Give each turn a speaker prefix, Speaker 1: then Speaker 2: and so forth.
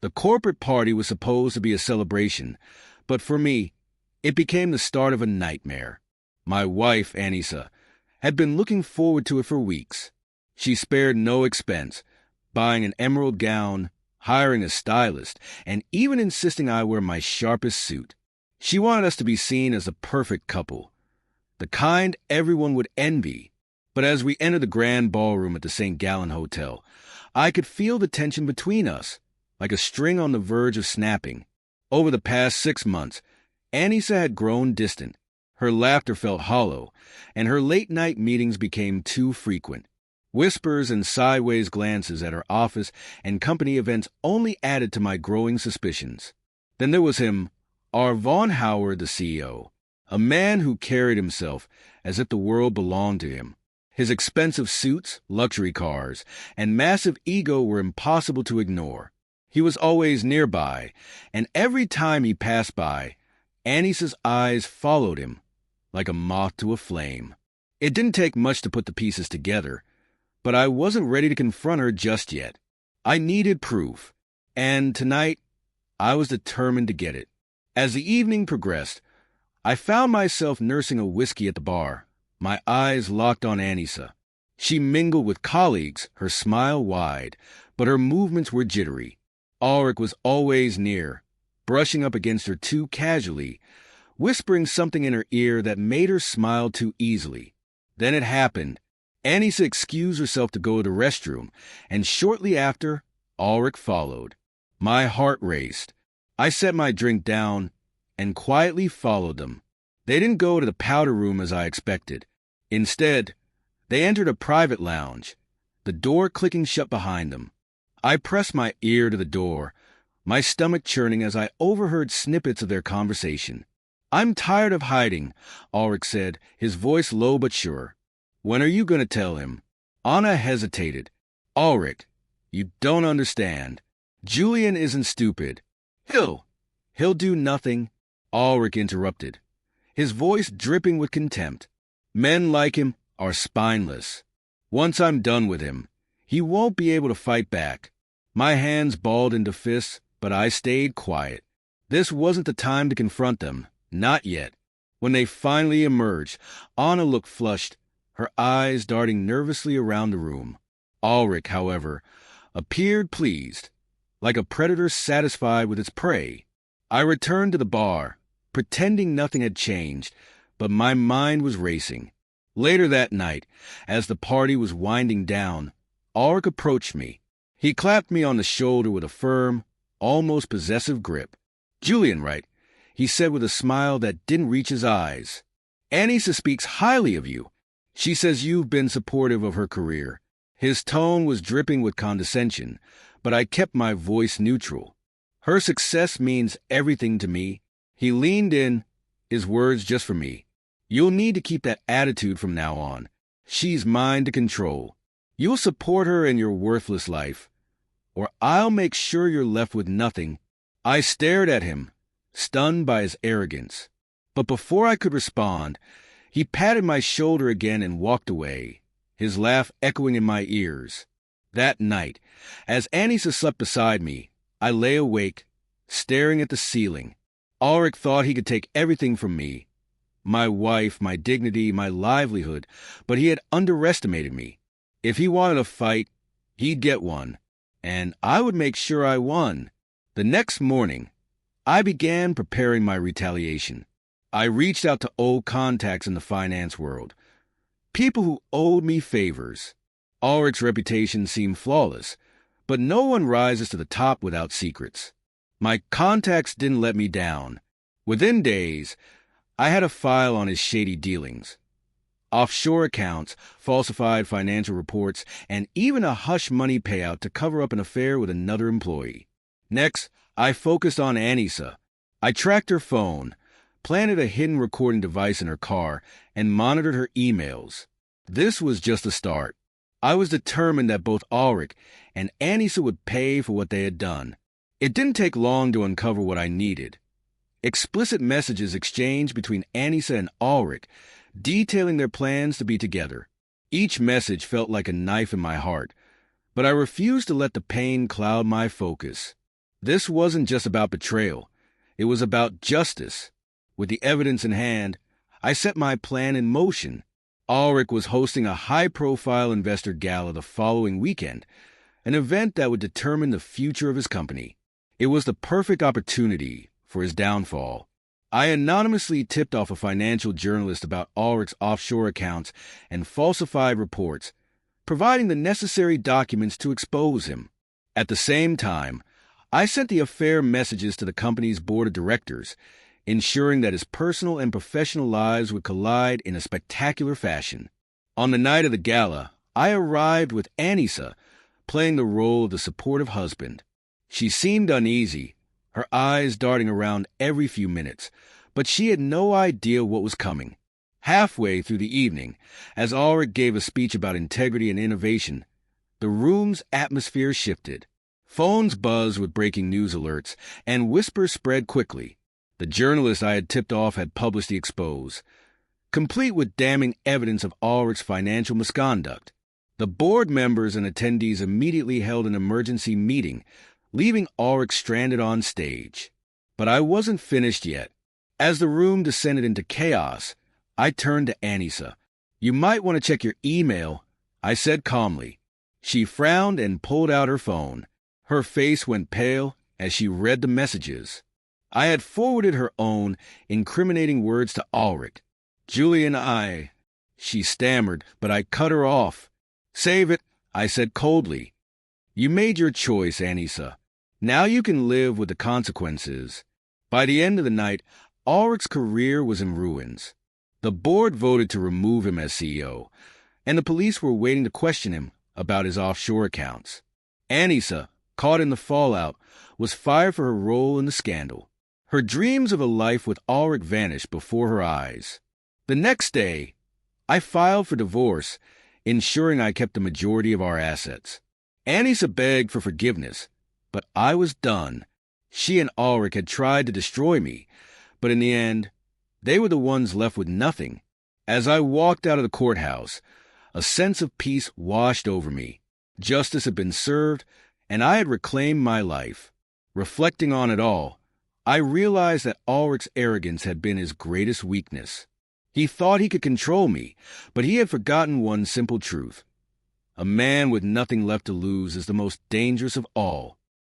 Speaker 1: The corporate party was supposed to be a celebration, but for me, it became the start of a nightmare. My wife, Anissa, had been looking forward to it for weeks. She spared no expense, buying an emerald gown, hiring a stylist, and even insisting I wear my sharpest suit. She wanted us to be seen as the perfect couple, the kind everyone would envy. But as we entered the grand ballroom at the St. Gallen Hotel, I could feel the tension between us, like a string on the verge of snapping. Over the past 6 months, Anissa had grown distant. Her laughter felt hollow, and her late-night meetings became too frequent. Whispers and sideways glances at her office and company events only added to my growing suspicions. Then there was him, R. Von Howard, the CEO, a man who carried himself as if the world belonged to him. His expensive suits, luxury cars, and massive ego were impossible to ignore. He was always nearby, and every time he passed by, Anissa's eyes followed him like a moth to a flame. It didn't take much to put the pieces together, but I wasn't ready to confront her just yet. I needed proof, and tonight I was determined to get it. As the evening progressed, I found myself nursing a whiskey at the bar, my eyes locked on Anissa. She mingled with colleagues, her smile wide, but her movements were jittery. Ulrich was always near, brushing up against her too casually, whispering something in her ear that made her smile too easily. Then it happened. Anissa excused herself to go to the restroom, and shortly after, Ulrich followed. My heart raced. I set my drink down and quietly followed them. They didn't go to the powder room as I expected. Instead, they entered a private lounge, the door clicking shut behind them. I pressed my ear to the door, my stomach churning as I overheard snippets of their conversation. "I'm tired of hiding," Ulrich said, his voice low but sure. "When are you going to tell him?" Anna hesitated. "Ulrich, you don't understand. Julian isn't stupid. He'll do nothing," Ulrich interrupted, his voice dripping with contempt. "Men like him are spineless. Once I'm done with him, he won't be able to fight back." My hands balled into fists, but I stayed quiet. This wasn't the time to confront them, not yet. When they finally emerged, Anna looked flushed, her eyes darting nervously around the room. Ulrich, however, appeared pleased, like a predator satisfied with its prey. I returned to the bar, pretending nothing had changed, but my mind was racing. Later that night, as the party was winding down, Ulrich approached me. He clapped me on the shoulder with a firm, almost possessive grip. "Julian, right?" he said with a smile that didn't reach his eyes. "Anissa speaks highly of you. She says you've been supportive of her career." His tone was dripping with condescension, but I kept my voice neutral. "Her success means everything to me." He leaned in, his words just for me. "You'll need to keep that attitude from now on. She's mine to control. You'll support her in your worthless life, or I'll make sure you're left with nothing." I stared at him, stunned by his arrogance. But before I could respond, he patted my shoulder again and walked away, his laugh echoing in my ears. That night, as Anissa slept beside me, I lay awake, staring at the ceiling. Ulrich thought he could take everything from me, my wife, my dignity, my livelihood, but he had underestimated me. If he wanted a fight, he'd get one, and I would make sure I won. The next morning, I began preparing my retaliation. I reached out to old contacts in the finance world, people who owed me favors. Ulrich's reputation seemed flawless, but no one rises to the top without secrets. My contacts didn't let me down. Within days, I had a file on his shady dealings. Offshore accounts, falsified financial reports, and even a hush money payout to cover up an affair with another employee. Next, I focused on Anissa. I tracked her phone, planted a hidden recording device in her car, and monitored her emails. This was just a start. I was determined that both Ulrich and Anissa would pay for what they had done. It didn't take long to uncover what I needed. Explicit messages exchanged between Anissa and Ulrich, detailing their plans to be together. Each message felt like a knife in my heart, but I refused to let the pain cloud my focus. This wasn't just about betrayal. It was about justice. With the evidence in hand, I set my plan in motion. Ulrich was hosting a high-profile investor gala the following weekend, an event that would determine the future of his company. It was the perfect opportunity for his downfall. I anonymously tipped off a financial journalist about Ulrich's offshore accounts and falsified reports, providing the necessary documents to expose him. At the same time, I sent the affair messages to the company's board of directors, ensuring that his personal and professional lives would collide in a spectacular fashion. On the night of the gala, I arrived with Anissa, playing the role of the supportive husband. She seemed uneasy, her eyes darting around every few minutes, but she had no idea what was coming. Halfway through the evening, as Ulrich gave a speech about integrity and innovation, the room's atmosphere shifted. Phones buzzed with breaking news alerts, and whispers spread quickly. The journalist I had tipped off had published the expose, complete with damning evidence of Ulrich's financial misconduct. The board members and attendees immediately held an emergency meeting, leaving Ulrich stranded on stage. But I wasn't finished yet. As the room descended into chaos, I turned to Anissa. "You might want to check your email," I said calmly. She frowned and pulled out her phone. Her face went pale as she read the messages. I had forwarded her own incriminating words to Ulrich. She stammered, but I cut her off. "Save it," I said coldly. "You made your choice, Anissa. Now you can live with the consequences." By the end of the night, Ulrich's career was in ruins. The board voted to remove him as CEO, and the police were waiting to question him about his offshore accounts. Anissa, caught in the fallout, was fired for her role in the scandal. Her dreams of a life with Ulrich vanished before her eyes. The next day, I filed for divorce, ensuring I kept the majority of our assets. Anissa begged for forgiveness, but I was done. She and Ulrich had tried to destroy me, but in the end, they were the ones left with nothing. As I walked out of the courthouse, a sense of peace washed over me. Justice had been served, and I had reclaimed my life. Reflecting on it all, I realized that Ulrich's arrogance had been his greatest weakness. He thought he could control me, but he had forgotten one simple truth. A man with nothing left to lose is the most dangerous of all.